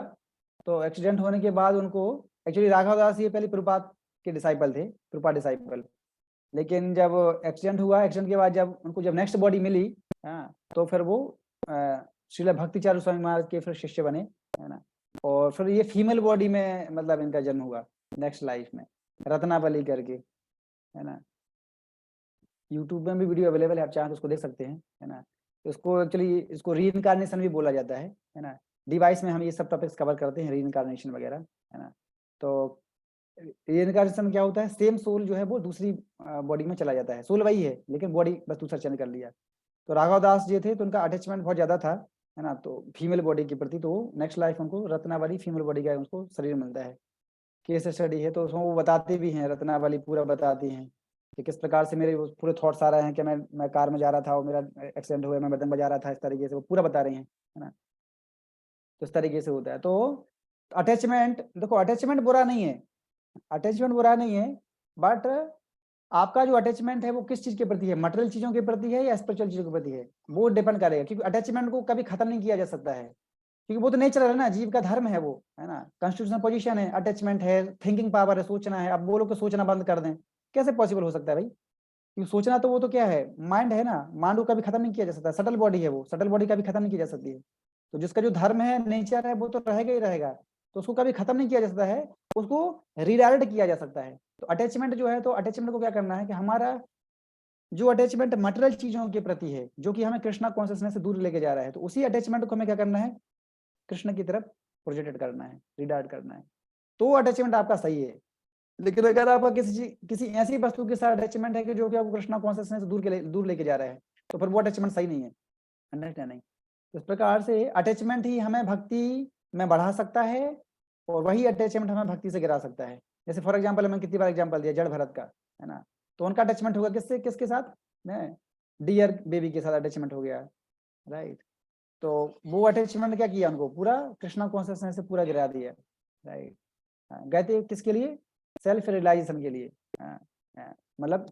तो एक्सीडेंट होने के बाद उनको, एक्चुअली राघव दास ये पहले प्रभुपाद के डिसाइपल थे, प्रभुपाद डिसाइपल। लेकिन जब एक्सीडेंट हुआ, एक्सीडेंट के बाद जब उनको जब नेक्स्ट बॉडी मिली, हाँ, तो फिर वो श्रील भक्तिचारू स्वामी महाराज के फिर शिष्य बने, है ना। और फिर ये फीमेल बॉडी में मतलब इनका जन्म हुआ नेक्स्ट लाइफ में, रत्नावली करके, है ना। यूट्यूब में भी वीडियो अवेलेबल है, आप चाहें तो उसको देख सकते हैं, है ना। इसको एक्चुअली इसको रीइंकार्नेशन भी बोला जाता है ना। डिवाइस में हम ये सब टॉपिक्स कवर करते हैं, रीइंकार्नेशन वगैरह, है ना। तो रीइंकार्नेशन क्या होता है, सेम सोल जो है वो दूसरी बॉडी में चला जाता है, सोल वही है लेकिन बॉडी बस दूसरा चेंज कर लिया। तो राघव दास जी थे तो उनका अटैचमेंट बहुत ज्यादा था, है ना, तो फीमेल बॉडी के प्रति। तो नेक्स्ट लाइफ उनको रत्नावली फीमेल बॉडी का उनको शरीर मिलता है। केस स्टडी है तो उसमें वो बताते भी हैं, रत्नावली पूरा बताती हैं कि किस प्रकार से मेरे पूरे थॉट्स आ रहे हैं कि मैं कार में जा रहा था और मेरा एक्सीडेंट हुआ, मैं मृदंग बजा रहा था, इस तरीके से वो पूरा बता रही हैं, है ना। तो इस तरीके से होता है। तो अटैचमेंट, देखो अटैचमेंट बुरा नहीं है, अटैचमेंट बुरा नहीं है, बट आपका जो अटैचमेंट है वो किस चीज के प्रति है, मटेरियल चीजों के प्रति है या स्पिरिचुअल चीजों के प्रति है, वो डिपेंड करेगा। क्योंकि अटैचमेंट को कभी खत्म नहीं किया जा सकता है, क्योंकि वो तो नेचुरल है ना, जीव का धर्म है वो, है ना। कॉन्स्टिट्यूशनल पोजीशन है, अटैचमेंट है, थिंकिंग पावर है, सोचना है। अब बोलो कि सोचना बंद कर दें, कैसे पॉसिबल हो सकता है भाई। क्योंकि सोचना तो वो तो क्या है, माइंड है ना, माइंड को कभी खत्म नहीं किया जा सकता। सटल बॉडी है वो, सटल बॉडी कभी खत्म नहीं की जा सकती है। तो जिसका जो धर्म है, नेचर है, वो तो रहेगा ही रहेगा, तो उसको कभी खत्म नहीं किया जा सकता है, उसको रीडायरेक्ट किया जा सकता है। तो अटैचमेंट जो है, तो अटैचमेंट को क्या करना है कि हमारा जो अटैचमेंट मटेरियल चीजों के प्रति है, जो कि हमें कृष्णा कॉन्शियसनेस से दूर लेके जा रहा है, तो उसी अटैचमेंट को हमें क्या करना है, कृष्ण की तरफ प्रोजेक्टेड करना है, रीडायरेक्ट करना है। तो अटैचमेंट आपका सही है। लेकिन अगर आपका किसी ऐसी वस्तु के साथ अटैचमेंट है कि जो कि आपको कृष्णा कॉन्शियसनेस से दूर लेके जा रहा है, तो फिर वो अटैचमेंट सही नहीं है, अंडरस्टैंडिंग। इस प्रकार से अटैचमेंट ही हमें भक्ति में बढ़ा सकता है और वही अटैचमेंट हमें भक्ति से गिरा सकता है। जैसे फॉर एग्जांपल मैंने कितनी बार एग्जांपल दिया जड़ भरत का, है ना। तो उनका अटैचमेंट होगा किससे, किसके साथ, डियर बेबी के साथ अटैचमेंट हो गया, राइट। तो वो अटैचमेंट क्या किया, उनको पूरा कृष्णा कॉन्शियसनेस से पूरा गिरा दिया, राइट। गए थे किसके लिए, सेल्फ रियलाइजेशन के लिए, मतलब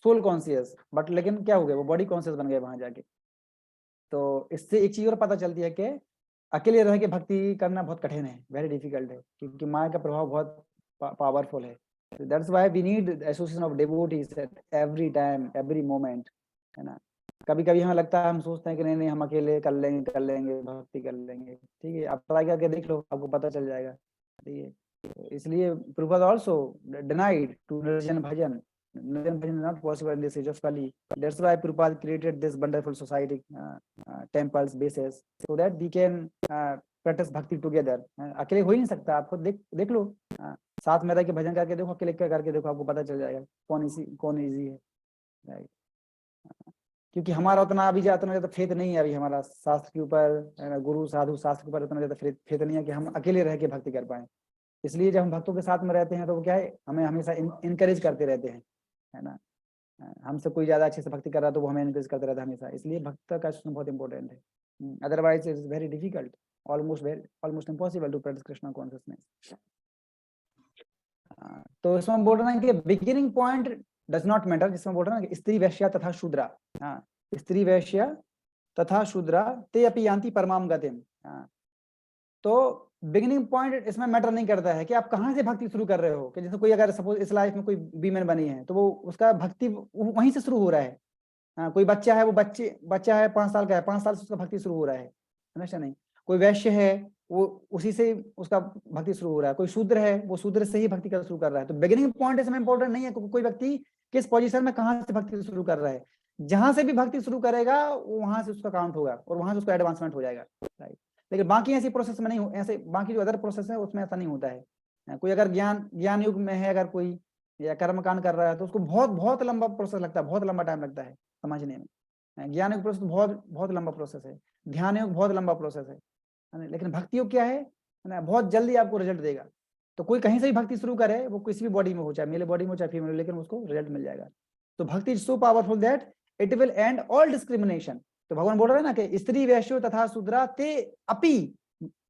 सोल कॉन्शियस, बट लेकिन क्या हो गया, वो बॉडी कॉन्शियस बन गए वहां जाके। तो इससे एक चीज और पता चलती है कि अकेले रह के भक्ति करना बहुत कठिन है, वेरी डिफिकल्ट है, क्योंकि माया का प्रभाव बहुत पावरफुल है। That's why we need association of devotees at every time every moment, है ना। कभी कभी हमें लगता है, हम सोचते हैं कि नहीं हम अकेले कर लेंगे भक्ति कर लेंगे, ठीक है, आप ट्राई करके देख लो, आपको पता चल जाएगा, ठीक है। इसलिए प्रभुपाद आल्सो डिनाइड टू निर्जन भजन not possible in this age of Kali. That's why Prabhupada created this wonderful society, temples, bases, so that we can practice bhakti together. अकेले हो ही नहीं सकता, आपको देख लो, साथ में रह के भजन करके देखो, अकेले करके देखो, आपको पता चल जाएगा कौन इजी है, राइट। क्योंकि हमारा उतना अभी ज्यादा फेथ नहीं है अभी हमारा शास्त्र के ऊपर, गुरु साधु शास्त्र के ऊपर उतना ज्यादा फेथ नहीं है कि हम अकेले रह के भक्ति कर पाए। इसलिए जब हम भक्तों के साथ में रहते हैं तो वो क्या है, हमें हमेशा इनकरेज करते रहते हैं, है ना। हमसे कोई ज्यादा अच्छे से भक्ति कर रहा है तो वो हमें इनकरेज करते रहता है हमेशा। इसलिए भक्त का चुनाव बहुत इंपॉर्टेंट है, otherwise it is very difficult, almost impossible to practice Krishna consciousness. तो इसमें बोल रहे हैं कि beginning point does not matter, जिसमें बोल रहे हैं कि स्त्री वैश्या तथा शूद्रा, स्त्री वैश्या तथा शूद्रा ते अपि यान्ति परमाम गतिम। तो बिगिनिंग पॉइंट इसमें मैटर नहीं करता है कि आप कहाँ से भक्ति शुरू कर रहे हो। कि जैसे कोई अगर सपोज इस लाइफ में कोई वीमेन बनी है तो वो उसका भक्ति वहीं से शुरू हो रहा है। कोई बच्चा है, वो बच्चा है 5 साल का है, 5 साल से उसका भक्ति शुरू हो रहा है, समझते नहीं। कोई वैश्य है, वो उसी से उसका भक्ति शुरू हो रहा है। कोई शूद्र है, वो शूद्र से ही भक्ति करना शुरू कर रहा है। तो बिगिनिंग पॉइंट इसमें इंपॉर्टेंट नहीं है कोई व्यक्ति किस पोजीशन में कहाँ से भक्ति शुरू कर रहा है। जहां से भी भक्ति शुरू करेगा वहां से उसका काउंट होगा और वहां से उसका एडवांसमेंट हो जाएगा, राइट। लेकिन बाकी ऐसी प्रोसेस में नहीं, ऐसे बाकी जो अदर प्रोसेस है उसमें ऐसा नहीं होता है। कोई अगर ज्ञान युग में है, अगर कोई या कर्मकांड कर रहा है तो उसको बहुत लंबा प्रोसेस लगता है, बहुत लंबा टाइम लगता है समझने में। ज्ञान युग प्रोसेस बहुत लंबा प्रोसेस है, ध्यान युग बहुत लंबा प्रोसेस है। लेकिन भक्ति योग क्या है ना, बहुत जल्दी आपको रिजल्ट देगा। तो कोई कहीं से भी भक्ति शुरू करे, वो किसी भी बॉडी में हो, चाहे मेल बॉडी में हो चाहे फीमेल, लेकिन उसको रिजल्ट मिल जाएगा। तो भक्ति is so powerful that it will and all discrimination. तो भगवान बोल रहे हैं ना कि स्त्री वैश्यो तथा शूद्रा ते अपि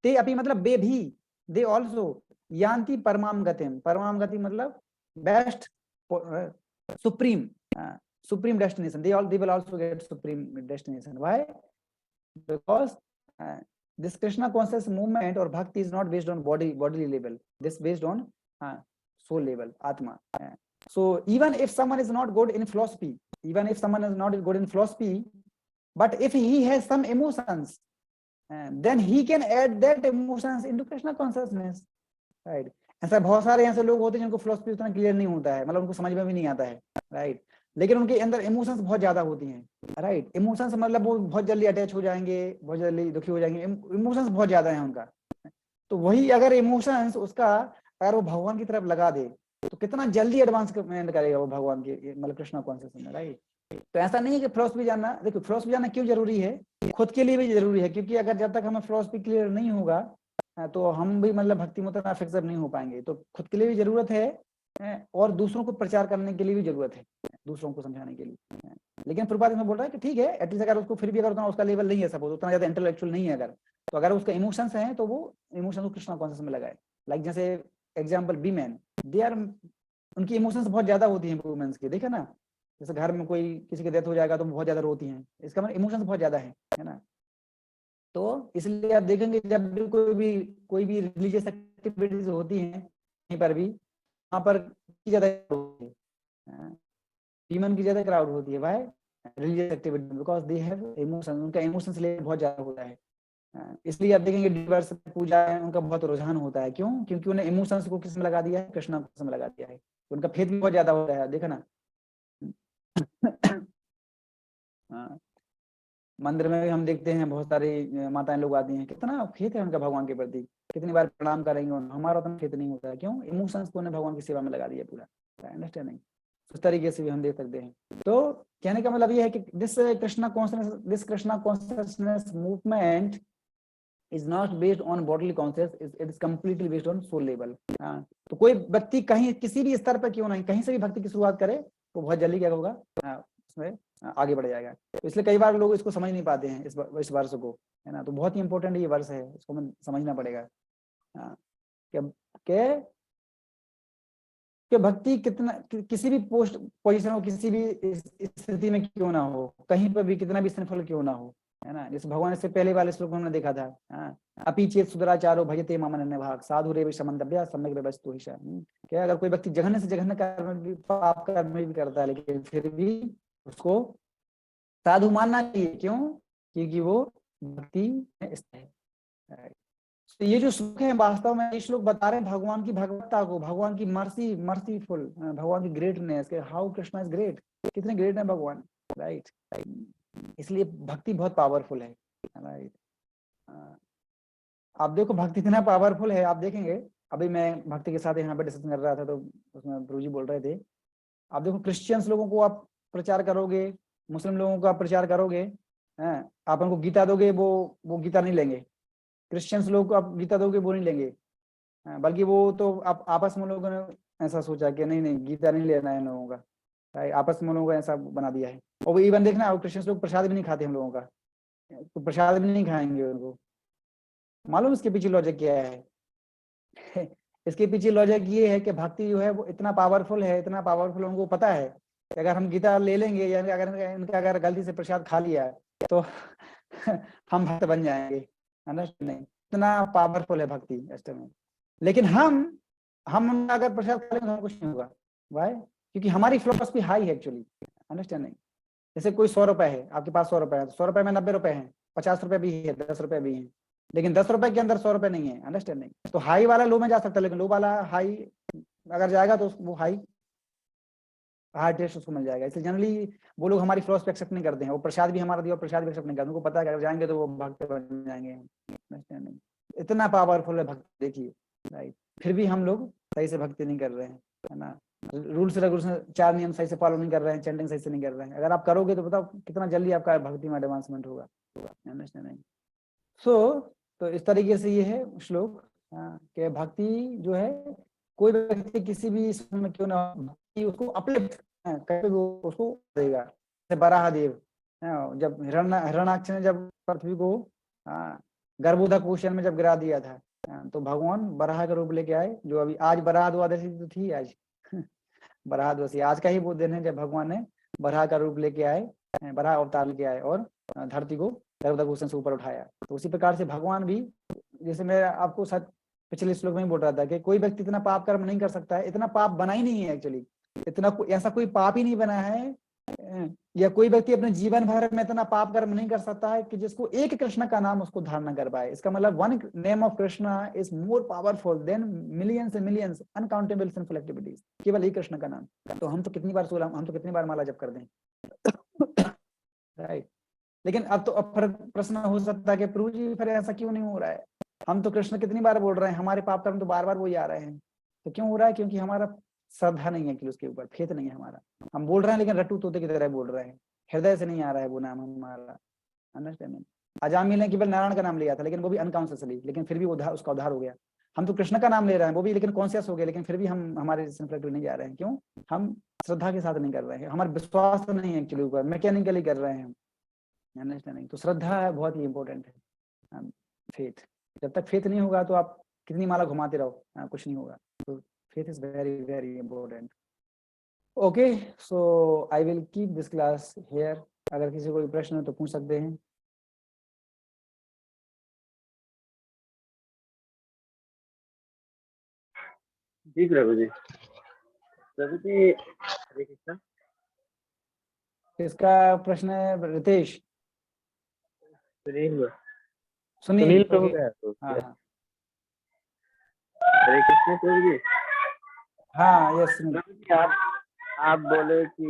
मतलब बे भी, दे ऑल्सो यान्ति परमाम गतिम। परमाम गति मतलब best, supreme, supreme destination. They will also get supreme destination. Why? Because this Krishna conscious movement or bhakti is not based on bodily level. This based on soul level, atma. So even if someone is not good in philosophy, but if he has some emotions, then he can add that emotions into Krishna consciousness, right? ऐसा बहुत सारे ऐसे लोग होते हैं जिनको फिलोसफी उतना क्लियर नहीं होता है, मतलब उनको समझ में भी नहीं आता है, राइट, लेकिन उनके अंदर इमोशंस बहुत ज्यादा होती हैं, राइट। इमोशंस मतलब वो बहुत जल्दी अटैच हो जाएंगे, बहुत जल्दी दुखी हो जाएंगे, इमोशंस बहुत ज्यादा है उनका। तो वही अगर इमोशंस उसका अगर वो भगवान की तरफ लगा दे तो कितना जल्दी एडवांसमेंट करेगा वो भगवान की, मतलब कृष्णा कॉन्शियसनेस में, राइट। तो ऐसा नहीं है कि फिलोसफी जानना, देखो फिलोसफी जानना क्यों जरूरी है, खुद के लिए भी जरूरी है, क्योंकि अगर जब तक हमें फिलोसफी क्लियर नहीं होगा तो हम भी मतलब भक्ति में उतना फिक्सअप नहीं हो पाएंगे। तो खुद के लिए भी जरूरत है और दूसरों को प्रचार करने के लिए भी जरूरत है, दूसरों को समझाने के लिए। लेकिन प्रभुपाद इसमें बोल रहा है कि ठीक है, एटलीस्ट अगर उसको फिर भी अगर उतना उसका लेवल नहीं है, सपोज उतना ज्यादा इंटेलेक्चुअल नहीं है अगर, तो अगर उसका इमोशंस है तो वो इमोशंस को कृष्णा कॉन्शियस में लगाए। लाइक जैसे एग्जाम्पल वीमेन, दे आर, उनकी इमोशंस बहुत ज्यादा होती हैं वुमेन्स की, देखा ना, जैसे घर में कोई किसी की डेथ हो जाएगा तो बहुत ज्यादा रोती हैं, इसका मतलब इमोशंस बहुत ज्यादा है ना। तो इसलिए आप देखेंगे जब भी कोई भी रिलीजियस एक्टिविटीज होती हैं कहीं पर भी, वहाँ पर ज्यादा ह्यूमन की ज्यादा क्राउड होती है, why religious activity, because they have emotion, उनका इमोशंस लेवल बहुत ज्यादा होता है। इसलिए आप देखेंगे डिवर्स पूजा है उनका बहुत रुझान होता है, क्यों? क्योंकि उन्हें इमोशंस को किसमें लगा दिया है, कृष्णा में लगा दिया है। उनका फेथ भी बहुत ज्यादा होता है, देखा ना। मंदिर में भी हम देखते हैं बहुत सारी माताएं लोग आती हैं, कितना फेथ है उनका भगवान के प्रति, कितनी बार प्रणाम करेंगे, हमारा उतना फेथ नहीं होता है, क्यों? इमोशंस को उन्हें भगवान की सेवा में लगा दिया पूरा, अंडरस्टैंडिंग। उस तरीके से भी हम देख सकते हैं। तो कहने का मतलब ये है कि this Krishna consciousness movement is not based on bodily consciousness, it is completely based on soul level। तो कोई व्यक्ति कहीं किसी भी स्तर पर क्यों नहीं, कहीं से भी भक्ति की शुरुआत करे तो बहुत जल्दी क्या होगा, उसमें आगे बढ़ जाएगा। तो इसलिए कई बार लोग इसको समझ नहीं पाते हैं, इस वर्ष को, है ना। तो बहुत ही इंपॉर्टेंट ये वर्ष है, इसको हमें समझना पड़ेगा कि भक्ति कितना, किसी भी पोजीशन हो, किसी भी स्थिति में क्यों ना हो, कहीं पर भी कितना भी सिंफल क्यों ना हो, है ना। जैसे भगवान से पहले वाले श्लोक में हमने देखा था, अपि चेत सुदराचारो भजते मम अनन्य भाग साधु रेव समन्तव्य सम्यक व्यवस्थितो हि स। क्या अगर कोई व्यक्ति जघन्य से जघन्य कर्म भी, पाप कर्म भी करता है, लेकिन फिर भी उसको साधु मानना चाहिए, क्यों? क्योंकि वो भक्ति में स्थित है। तो ये जो श्लोक है वास्तव में ये श्लोक बता रहे हैं भगवान की भगवत्ता को, भगवान की मर्सीफुल, भगवान की ग्रेटनेस, के हाउ कृष्णा इज ग्रेट, कितने ग्रेट है भगवान, राइट। इसलिए भक्ति बहुत पावरफुल है, राइट। आप देखो भक्ति इतना पावरफुल है, आप देखेंगे अभी मैं भक्ति के साथ यहाँ पे डिस्कशन कर रहा था तो उसमें प्रभु जी बोल रहे थे, आप देखो क्रिश्चियंस लोगों को आप प्रचार करोगे, मुस्लिम लोगों का प्रचार करोगे, आप उनको गीता दोगे, वो गीता नहीं लेंगे। क्रिश्चियंस लोग को आप गीता दोगे वो नहीं लेंगे, बल्कि वो तो आप आपस में लोगों ने ऐसा सोचा कि नहीं गीता नहीं लेना है इन लोगों का, राइट। आपस में लोगों को ऐसा बना दिया है। और वो इवन देखना क्रिश्चियंस लोग प्रसाद भी नहीं खाते हम लोगों का, तो प्रसाद भी नहीं खाएंगे उनको। मालूम इसके पीछे लॉजिक क्या है? इसके पीछे लॉजिक ये है कि भक्ति जो है वो इतना पावरफुल है, इतना पावरफुल, उनको पता है कि अगर हम गीता ले लेंगे या अगर गलती से प्रसाद खा लिया तो हम भक्त बन जाएंगे, नहीं, इतना पावरफुल है भक्ति ऐसे में। लेकिन हम अगर प्रसाद खा लेंगे तो कुछ नहीं होगा, वाई? क्योंकि हमारी फिलोसफी हाई है एक्चुअली, अंडरस्टैंडिंग। जैसे कोई 100 रुपए है, आपके पास 100 रुपए है, 100 रुपए में 90 रुपए हैं, 50 रुपए भी है, 10 रुपए भी है, लेकिन 10 रुपए के अंदर 100 रुपए नहीं है, अंडरस्टैंडिंग। तो हाई वाला लो में जा सकता है, लेकिन लो वाला हाई अगर जाएगा तो वो हाई टेस्ट उसको मिल जाएगा। इसलिए जनरली वो लोग हमारी फिलोसफी एक्सेप्ट नहीं करते हैं, वो प्रसाद भी हमारा दिया प्रसाद भी एक्सेप्ट नहीं करते, उनको पता है कि अगर जाएंगे तो वो भक्त बन जाएंगे। इतना पावरफुल है भक्ति, देखिए, राइट। फिर भी हम लोग सही से भक्ति नहीं कर रहे हैं, है ना। रूल्स रेगुलेशन 4 नियम सही से फॉलो नहीं कर रहे हैं, चैंटिंग सही से नहीं कर रहे हैं। अगर आप करोगे तो बताओ कितना जल्दी आपका भक्ति में एडवांसमेंट होगा, अंडरस्टैंडिंग। तो इस तरीके से ये है श्लोक कि भक्ति जो है, कोई व्यक्ति किसी भी में क्यों ना, भक्ति उसको अपलिफ्ट करके उसको देगा, जैसे बराह देव, जब हिरण्याक्ष ने जब पृथ्वी को गर्भोदक ओशन में जब गिरा दिया था, तो भगवान बराह का रूप लेके आए, जो अभी आज बराह द्वादशी तो थी आज बराह द्वादशी आज का ही वो दिन है जब भगवान ने बराह का रूप लेके आए, बराह अवतार लेके आए और धरती को गर्भोदक ओशन से ऊपर उठाया। तो उसी प्रकार से भगवान भी, जैसे मैं आपको पिछले श्लोक में ही बोल रहा था कि कोई व्यक्ति इतना पाप कर्म नहीं कर सकता है, इतना पाप बना ही नहीं है एक्चुअली, इतना ऐसा कोई पाप ही नहीं बना है, या कोई व्यक्ति अपने जीवन भर में इतना पाप कर्म नहीं कर सकता है कि जिसको एक कृष्ण का नाम उसको धारण कर पाए। इसका मतलब one name of Krishna is more powerful than millions and millions uncountable sinful activities. केवल एक कृष्ण का नाम, तो हम तो कितनी बार माला जप कर दें राइट। लेकिन अब तो प्रश्न हो सकता है कि प्रभु जी फिर ऐसा क्यों नहीं हो रहा है, हम तो कृष्ण कितनी बार बोल रहे हैं, हमारे पाप कर्म तो बार बार वही आ रहे हैं, तो क्यों हो रहा है? क्योंकि हमारा श्रद्धा नहीं है कि उसके ऊपर फेथ नहीं है हमारा। हम बोल रहे हैं लेकिन रट्टू तोते की तरह बोल रहे हैं, हृदय से नहीं आ रहा है वो नाम हमारा। अंडरस्टैंडिंग? अजामिल ने केवल नारायण का नाम लिया था, लेकिन वो भी अनकॉन्शियसली, लेकिन फिर भी उसका उद्धार हो गया। हम तो कृष्ण का नाम ले रहे हैं, वो भी लेकिन कॉन्शियस हो गए, लेकिन फिर भी हम हमारे सिंपल नहीं जा रहे हैं। क्यों? हम श्रद्धा के साथ नहीं कर रहे हैं, हमारा विश्वास नहीं है एक्चुअली ऊपर, मैकेनिकली कर रहे हैं। अंडरस्टैंडिंग? तो श्रद्धा बहुत ही इंपॉर्टेंट है। फेथ, जब तक फेथ नहीं होगा तो आप कितनी माला घुमाते रहो, कुछ नहीं होगा। तो faith is very very important. Okay, so I will keep this class here. अगर किसी को कोई प्रश्न हो तो पूछ सकते हैं। जी प्रभु जी। प्रभु जी हरे कृष्णा। किसका प्रश्न है? रितेश, सुनील प्रभु का है तो। हाँ हरे कृष्णा प्रभु जी। हाँ, यस सुनील। प्रभु जी आप बोले कि